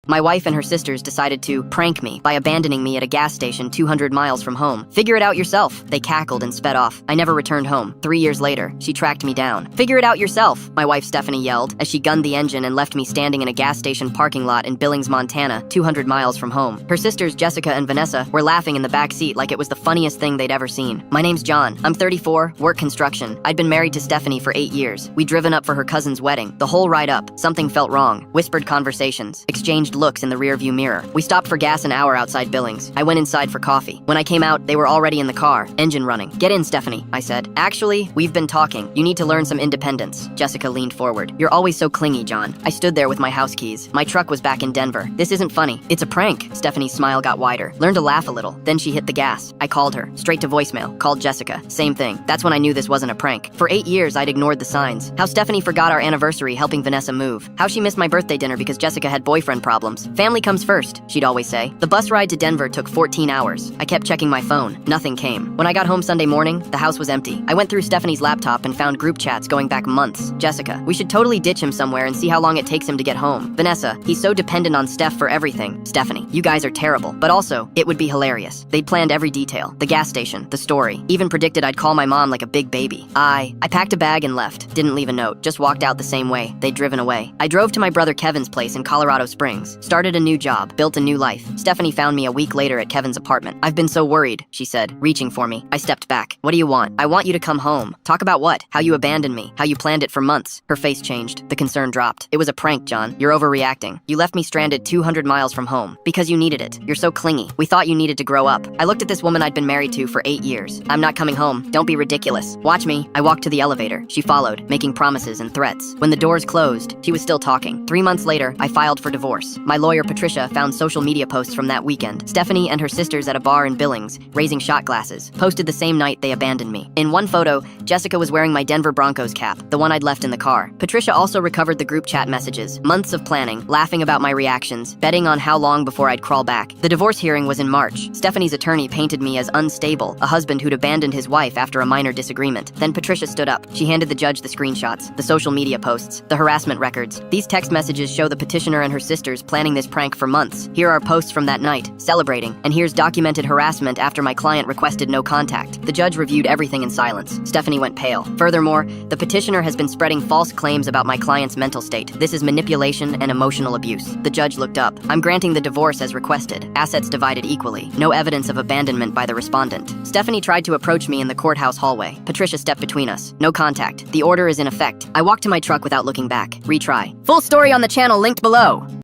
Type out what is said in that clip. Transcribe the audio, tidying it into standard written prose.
My wife and her sisters decided to prank me by abandoning me at a gas station 200 miles from home. Figure it out yourself. They cackled and sped off. I never returned home. 3 years later, she tracked me down. Figure it out yourself, my wife Stephanie yelled as she gunned the engine and left me standing in a gas station parking lot in Billings, Montana, 200 miles from home. Her sisters Jessica and Vanessa were laughing in the back seat like it was the funniest thing they'd ever seen. My name's John. I'm 34, work construction. I'd been married to Stephanie for 8 years. We'd driven up for her cousin's wedding. The whole ride up, something felt wrong. Whispered conversations, exchanged looks in the rearview mirror. We stopped for gas an hour outside Billings. I went inside for coffee. When I came out, they were already in the car, engine running. Get in, Stephanie, I said. Actually, we've been talking. You need to learn some independence. Jessica leaned forward. You're always so clingy, John. I stood there with my house keys. My truck was back in Denver. This isn't funny. It's a prank. Stephanie's smile got wider. Learn to laugh a little. Then she hit the gas. I called her. Straight to voicemail. Called Jessica. Same thing. That's when I knew this wasn't a prank. For 8 years, I'd ignored the signs. How Stephanie forgot our anniversary helping Vanessa move. How she missed my birthday dinner because Jessica had boyfriend problems. Family comes first, she'd always say. The bus ride to Denver took 14 hours. I kept checking my phone. Nothing came. When I got home Sunday morning, the house was empty. I went through Stephanie's laptop and found group chats going back months. Jessica, we should totally ditch him somewhere and see how long it takes him to get home. Vanessa, he's so dependent on Steph for everything. Stephanie, you guys are terrible. But also, it would be hilarious. They'd planned every detail. The gas station, the story. Even predicted I'd call my mom like a big baby. I packed a bag and left. Didn't leave a note. Just walked out the same way. They'd driven away. I drove to my brother Kevin's place in Colorado Springs. Started a new job. Built a new life. Stephanie found me a week later at Kevin's apartment. I've been so worried, she said, reaching for me. I stepped back. What do you want? I want you to come home. Talk about what? How you abandoned me. How you planned it for months. Her face changed. The concern dropped. It was a prank, John. You're overreacting. You left me stranded 200 miles from home. Because you needed it. You're so clingy. We thought you needed to grow up. I looked at this woman I'd been married to for 8 years. I'm not coming home. Don't be ridiculous. Watch me. I walked to the elevator. She followed, making promises and threats. When the doors closed, she was still talking. 3 months later, I filed for divorce. My lawyer, Patricia, found social media posts from that weekend. Stephanie and her sisters at a bar in Billings, raising shot glasses, posted the same night they abandoned me. In one photo, Jessica was wearing my Denver Broncos cap, the one I'd left in the car. Patricia also recovered the group chat messages, months of planning, laughing about my reactions, betting on how long before I'd crawl back. The divorce hearing was in March. Stephanie's attorney painted me as unstable, a husband who'd abandoned his wife after a minor disagreement. Then Patricia stood up. She handed the judge the screenshots, the social media posts, the harassment records. These text messages show the petitioner and her sisters planning this prank for months. Here are posts from that night, celebrating, and here's documented harassment after my client requested no contact. The judge reviewed everything in silence. Stephanie went pale. Furthermore, the petitioner has been spreading false claims about my client's mental state. This is manipulation and emotional abuse. The judge looked up. I'm granting the divorce as requested. Assets divided equally. No evidence of abandonment by the respondent. Stephanie tried to approach me in the courthouse hallway. Patricia stepped between us. No contact. The order is in effect. I walked to my truck without looking back. Retry. Full story on the channel linked below.